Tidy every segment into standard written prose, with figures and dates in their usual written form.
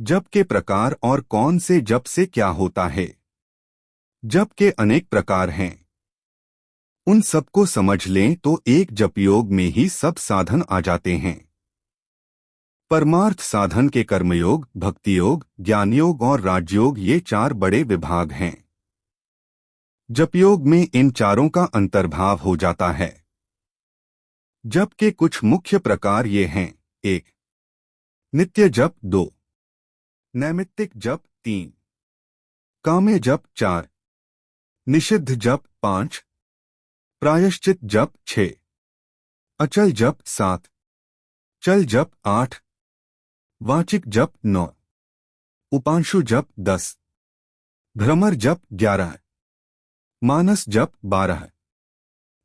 जप के प्रकार और कौन से जप से क्या होता है। जप के अनेक प्रकार हैं। उन सबको समझ लें तो एक जपयोग में ही सब साधन आ जाते हैं। परमार्थ साधन के कर्मयोग, भक्तियोग, ज्ञानयोग और राजयोग ये चार बड़े विभाग हैं। जपयोग में इन चारों का अंतर्भाव हो जाता है। जप के कुछ मुख्य प्रकार ये हैं। 1. नित्य जप 2. नैमित्तिक जप 3. काम्य जप 4. निषिद्ध जप 5. प्रायश्चित जप 6. अचल जप 7. चल जप 8. वाचिक जप 9. उपांशु जप 10. भ्रमर जप 11. मानस जप 12.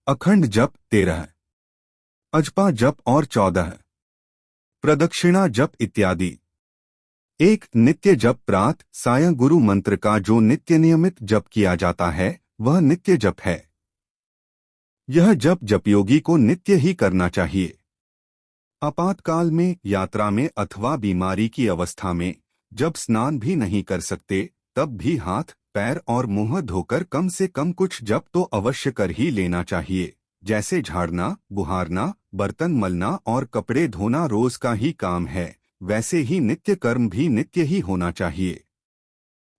अखंड जप 13. अजपा जप और 14. प्रदक्षिणा जप इत्यादि। एक नित्य जप प्रातः सायं गुरु मंत्र का जो नित्य नियमित जप किया जाता है वह नित्य जप है। यह जप जपयोगी को नित्य ही करना चाहिए। आपातकाल में, यात्रा में अथवा बीमारी की अवस्था में जब स्नान भी नहीं कर सकते तब भी हाथ, पैर और मुंह धोकर कम से कम कुछ जप तो अवश्य कर ही लेना चाहिए। जैसे झाड़ना, बुहारना, बर्तन मलना और कपड़े धोना रोज का ही काम है, वैसे ही नित्य कर्म भी नित्य ही होना चाहिए।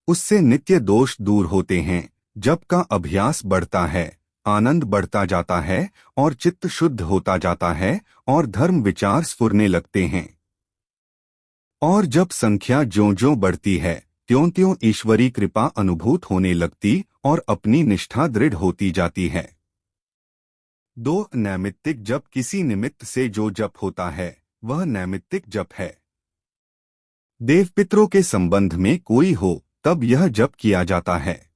उससे नित्य दोष दूर होते हैं, जप का अभ्यास बढ़ता है, आनंद बढ़ता जाता है और चित्त शुद्ध होता जाता है और धर्म विचार स्फुरने लगते हैं। और जब संख्या ज्यों-ज्यों बढ़ती है त्यों-त्यों ईश्वरी कृपा अनुभूत होने लगती और अपनी निष्ठा दृढ़ होती जाती है। 2. नैमित्तिक जप किसी निमित्त से जो जप होता है वह नैमित्तिक जप है। देवपितरों के संबंध में कोई हो तब यह जप किया जाता है।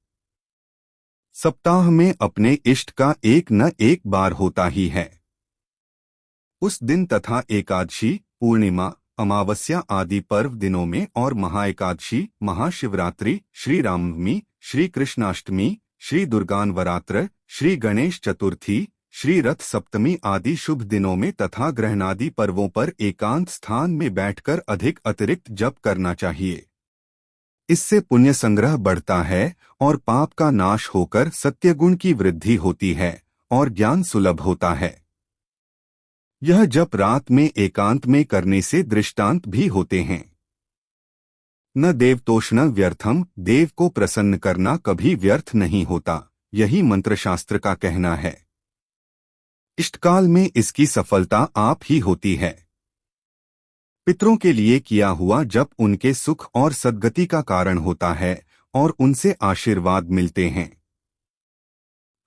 सप्ताह में अपने इष्ट का एक न एक बार होता ही है। उस दिन तथा एकादशी, पूर्णिमा, अमावस्या आदि पर्व दिनों में और महाएकादशी, महाशिवरात्रि, श्री रामनवमी, श्री कृष्णाष्टमी, श्री दुर्गानवरात्र, श्री गणेश चतुर्थी, श्री रथ सप्तमी आदि शुभ दिनों में तथा ग्रहणादि पर्वों पर एकांत स्थान में बैठकर अधिक अतिरिक्त जप करना चाहिए। इससे पुण्य संग्रह बढ़ता है और पाप का नाश होकर सत्यगुण की वृद्धि होती है और ज्ञान सुलभ होता है। यह जप रात में एकांत में करने से दृष्टांत भी होते हैं। न देवतोषण व्यर्थम, देव को प्रसन्न करना कभी व्यर्थ नहीं होता, यही मंत्रशास्त्र का कहना है। इष्टकाल में इसकी सफलता आप ही होती है। पितरों के लिए किया हुआ जप उनके सुख और सद्गति का कारण होता है और उनसे आशीर्वाद मिलते हैं।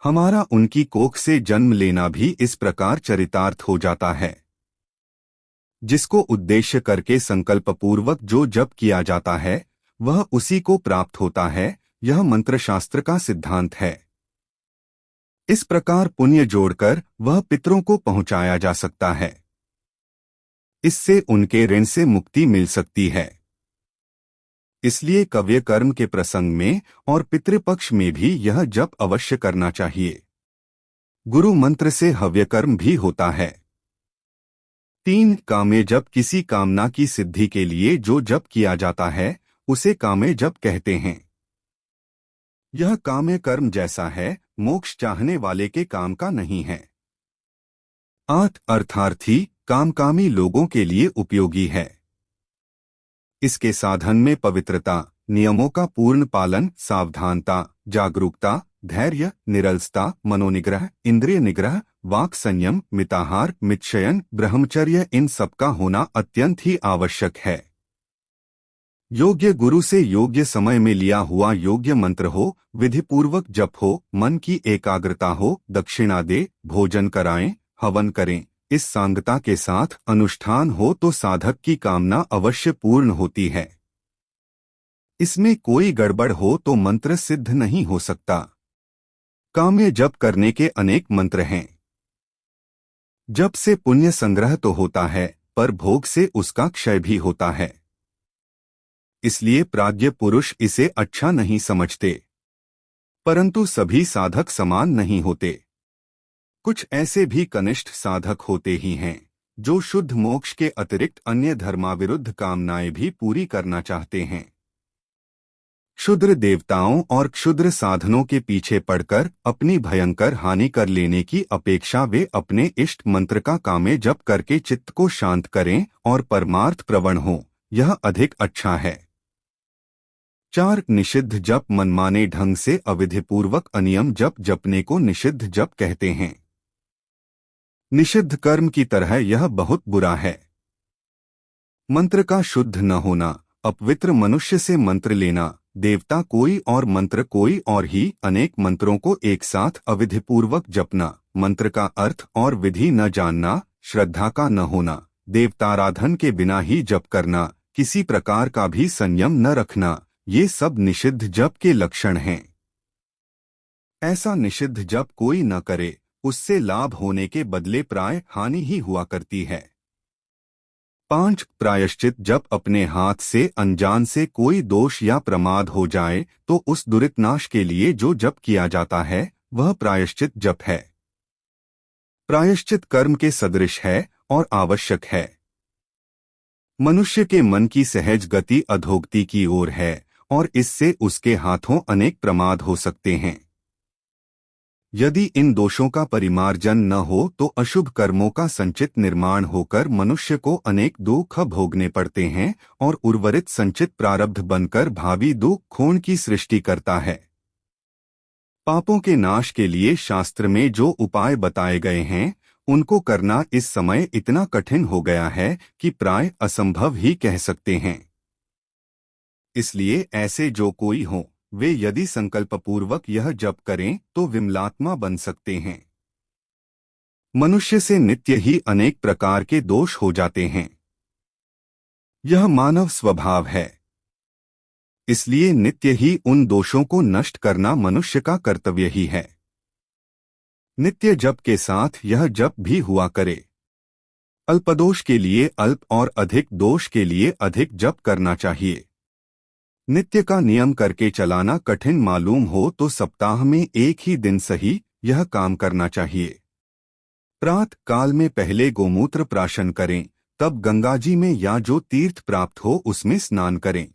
हमारा उनकी कोख से जन्म लेना भी इस प्रकार चरितार्थ हो जाता है। जिसको उद्देश्य करके संकल्पपूर्वक जो जप किया जाता है वह उसी को प्राप्त होता है, यह मंत्रशास्त्र का सिद्धांत है। इस प्रकार पुण्य जोड़कर वह पितरों को पहुंचाया जा सकता है। इससे उनके ऋण से मुक्ति मिल सकती है। इसलिए कव्य कर्म के प्रसंग में और पितृपक्ष में भी यह जप अवश्य करना चाहिए। गुरु मंत्र से हव्य कर्म भी होता है। 3. काम्य जप किसी कामना की सिद्धि के लिए जो जप किया जाता है उसे काम्य जप कहते हैं। यह काम्य कर्म जैसा है, मोक्ष चाहने वाले के काम का नहीं है। 8. अर्थार्थी, कामकामी लोगों के लिए उपयोगी है। इसके साधन में पवित्रता, नियमों का पूर्ण पालन, सावधानता, जागरूकता, धैर्य, निरलसता, मनोनिग्रह, इंद्रिय निग्रह, वाक संयम, मिताहार, मितशयन, ब्रह्मचर्य इन सबका होना अत्यंत ही आवश्यक है। योग्य गुरु से योग्य समय में लिया हुआ योग्य मंत्र हो, विधिपूर्वक जप हो, मन की एकाग्रता हो, दक्षिणा दे, भोजन कराएं, हवन करें, इस सांगता के साथ अनुष्ठान हो तो साधक की कामना अवश्य पूर्ण होती है। इसमें कोई गड़बड़ हो तो मंत्र सिद्ध नहीं हो सकता। काम्य जप करने के अनेक मंत्र हैं। जप से पुण्य संग्रह तो होता है पर भोग से उसका क्षय भी होता है। इसलिए प्राज्ञ पुरुष इसे अच्छा नहीं समझते। परंतु सभी साधक समान नहीं होते। कुछ ऐसे भी कनिष्ठ साधक होते ही हैं जो शुद्ध मोक्ष के अतिरिक्त अन्य धर्माविरुद्ध कामनाएं भी पूरी करना चाहते हैं। क्षुद्र देवताओं और क्षुद्र साधनों के पीछे पड़कर अपनी भयंकर हानि कर लेने की अपेक्षा वे अपने इष्ट मंत्र का कामे जप करके चित्त को शांत करें और परमार्थ प्रवण हों, यह अधिक अच्छा है। 4 निषिद्ध जप मनमाने ढंग से अविधिपूर्वक अनियम जप जपने को निषिद्ध जप कहते हैं। निषिद्ध कर्म की तरह यह बहुत बुरा है। मंत्र का शुद्ध न होना, अपवित्र मनुष्य से मंत्र लेना, देवता कोई और मंत्र कोई और ही अनेक मंत्रों को एक साथ अविधिपूर्वक जपना, मंत्र का अर्थ और विधि न जानना, श्रद्धा का न होना, देवताराधन के बिना ही जप करना, किसी प्रकार का भी संयम न रखना, ये सब निषिद्ध जप के लक्षण हैं। ऐसा निषिद्ध जप कोई न करे, उससे लाभ होने के बदले प्राय हानि ही हुआ करती है। 5 प्रायश्चित जप अपने हाथ से अनजान से कोई दोष या प्रमाद हो जाए तो उस दुरितनाश के लिए जो जप किया जाता है वह प्रायश्चित जप है। प्रायश्चित कर्म के सदृश है और आवश्यक है। मनुष्य के मन की सहज गति अधोगति की ओर है और इससे उसके हाथों अनेक प्रमाद हो सकते हैं। यदि इन दोषों का परिमार्जन न हो तो अशुभ कर्मों का संचित निर्माण होकर मनुष्य को अनेक दुख भोगने पड़ते हैं और उर्वरित संचित प्रारब्ध बनकर भावी दुख खोण की सृष्टि करता है। पापों के नाश के लिए शास्त्र में जो उपाय बताए गए हैं उनको करना इस समय इतना कठिन हो गया है कि प्राय असंभव ही कह सकते हैं। इसलिए ऐसे जो कोई हो वे यदि संकल्पपूर्वक यह जप करें तो विमलात्मा बन सकते हैं। मनुष्य से नित्य ही अनेक प्रकार के दोष हो जाते हैं। यह मानव स्वभाव है। इसलिए नित्य ही उन दोषों को नष्ट करना मनुष्य का कर्तव्य ही है। नित्य जप के साथ यह जप भी हुआ करे। अल्पदोष के लिए अल्प और अधिक दोष के लिए अधिक जप करना चाहिए। नित्य का नियम करके चलाना कठिन मालूम हो तो सप्ताह में एक ही दिन सही यह काम करना चाहिए। प्रातः काल में पहले गोमूत्र प्राशन करें, तब गंगाजी में या जो तीर्थ प्राप्त हो उसमें स्नान करें।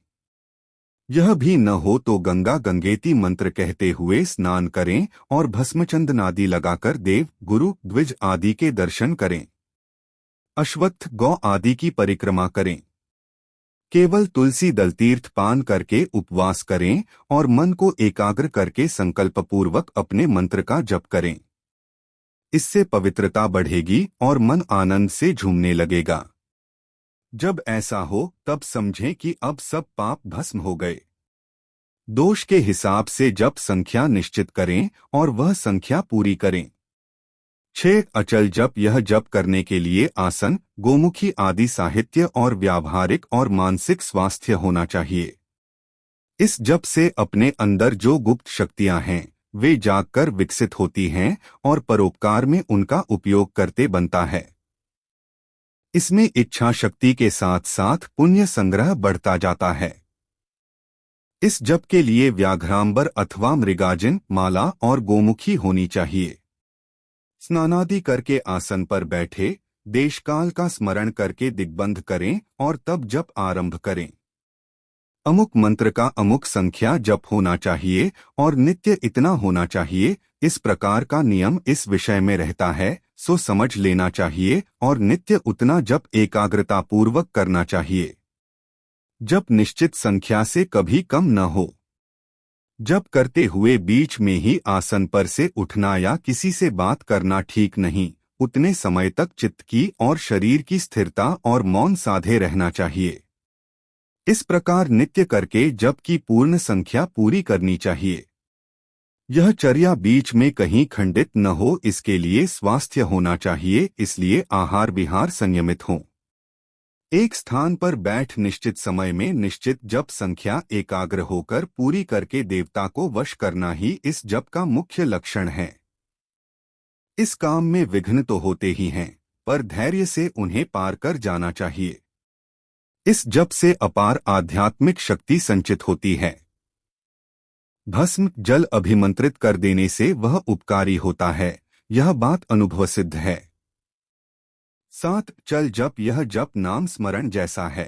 यह भी न हो तो गंगा गंगेति मंत्र कहते हुए स्नान करें और भस्मचंदनादि लगाकर देव गुरु द्विज आदि के दर्शन करें। अश्वत्थ गौ आदि की परिक्रमा करें। केवल तुलसी दल तीर्थ पान करके उपवास करें और मन को एकाग्र करके संकल्पपूर्वक अपने मंत्र का जप करें। इससे पवित्रता बढ़ेगी और मन आनंद से झूमने लगेगा। जब ऐसा हो तब समझें कि अब सब पाप भस्म हो गए। दोष के हिसाब से जप संख्या निश्चित करें और वह संख्या पूरी करें। 6 अचल जप यह जप करने के लिए आसन, गोमुखी आदि साहित्य और व्यावहारिक और मानसिक स्वास्थ्य होना चाहिए। इस जप से अपने अंदर जो गुप्त शक्तियां हैं वे जागकर विकसित होती हैं और परोपकार में उनका उपयोग करते बनता है। इसमें इच्छा शक्ति के साथ साथ पुण्य संग्रह बढ़ता जाता है। इस जप के लिए व्याघ्रांबर अथवा मृगाजिन माला और गोमुखी होनी चाहिए। स्नानादि करके आसन पर बैठे, देशकाल का स्मरण करके दिग्बंध करें और तब जप आरंभ करें। अमुक मंत्र का अमुक संख्या जप होना चाहिए और नित्य इतना होना चाहिए, इस प्रकार का नियम इस विषय में रहता है सो समझ लेना चाहिए और नित्य उतना जप एकाग्रता पूर्वक करना चाहिए। जप निश्चित संख्या से कभी कम न हो। जप करते हुए बीच में ही आसन पर से उठना या किसी से बात करना ठीक नहीं। उतने समय तक चित्त की और शरीर की स्थिरता और मौन साधे रहना चाहिए। इस प्रकार नित्य करके जप की पूर्ण संख्या पूरी करनी चाहिए। यह चर्या बीच में कहीं खंडित न हो, इसके लिए स्वास्थ्य होना चाहिए, इसलिए आहार विहार संयमित हो। एक स्थान पर बैठ निश्चित समय में निश्चित जप संख्या एकाग्र होकर पूरी करके देवता को वश करना ही इस जप का मुख्य लक्षण है। इस काम में विघ्न तो होते ही हैं, पर धैर्य से उन्हें पार कर जाना चाहिए। इस जप से अपार आध्यात्मिक शक्ति संचित होती है। भस्म जल अभिमंत्रित कर देने से वह उपकारी होता है, यह बात अनुभव सिद्ध है। 7 चल जप। यह जप नाम स्मरण जैसा है।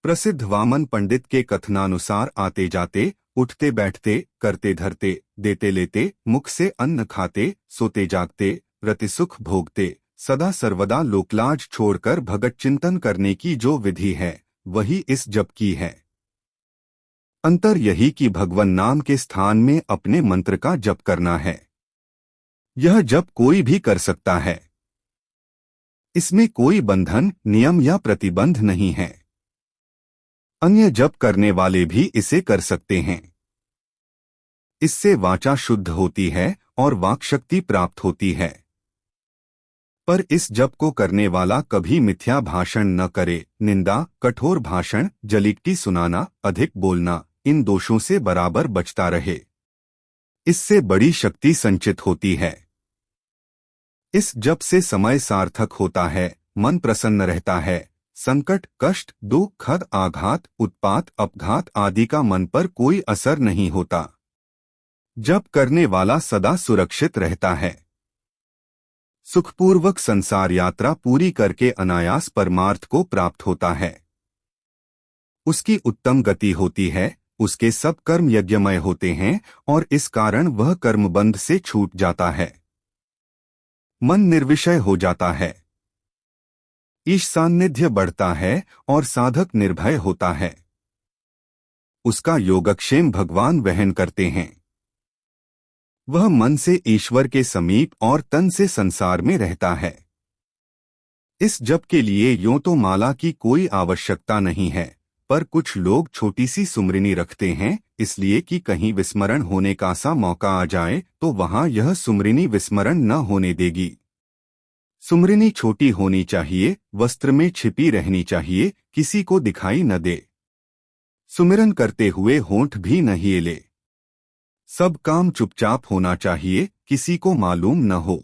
प्रसिद्ध वामन पंडित के कथनानुसार आते जाते, उठते बैठते, करते धरते, देते लेते, मुख से अन्न खाते, सोते जागते, रतिसुख भोगते, सदा सर्वदा लोकलाज छोड़कर भगत चिंतन करने की जो विधि है वही इस जप की है। अंतर यही कि भगवन नाम के स्थान में अपने मंत्र का जप करना है। यह जप कोई भी कर सकता है। इसमें कोई बंधन, नियम या प्रतिबंध नहीं है। अन्य जप करने वाले भी इसे कर सकते हैं। इससे वाचा शुद्ध होती है और वाक शक्ति प्राप्त होती है। पर इस जप को करने वाला कभी मिथ्या भाषण न करे, निंदा, कठोर भाषण, जलीकटी सुनाना, अधिक बोलना, इन दोषों से बराबर बचता रहे। इससे बड़ी शक्ति संचित होती है। इस जप से समय सार्थक होता है, मन प्रसन्न रहता है, संकट, कष्ट, दुख, खद, आघात, उत्पात, अपघात आदि का मन पर कोई असर नहीं होता। जप करने वाला सदा सुरक्षित रहता है। सुखपूर्वक संसार यात्रा पूरी करके अनायास परमार्थ को प्राप्त होता है। उसकी उत्तम गति होती है, उसके सब कर्म यज्ञमय होते हैं और इस कारण वह कर्मबंध से छूट जाता है। मन निर्विषय हो जाता है, ईश सान्निध्य बढ़ता है और साधक निर्भय होता है। उसका योगक्षेम भगवान वहन करते हैं। वह मन से ईश्वर के समीप और तन से संसार में रहता है। इस जप के लिए यूं तो माला की कोई आवश्यकता नहीं है, पर कुछ लोग छोटी सी सुमरिनी रखते हैं, इसलिए कि कहीं विस्मरण होने का सा मौका आ जाए तो वहां यह सुमरिनी विस्मरण न होने देगी। सुमरिनी छोटी होनी चाहिए, वस्त्र में छिपी रहनी चाहिए, किसी को दिखाई न दे। सुमिरन करते हुए होंठ भी न हिले। सब काम चुपचाप होना चाहिए, किसी को मालूम न हो।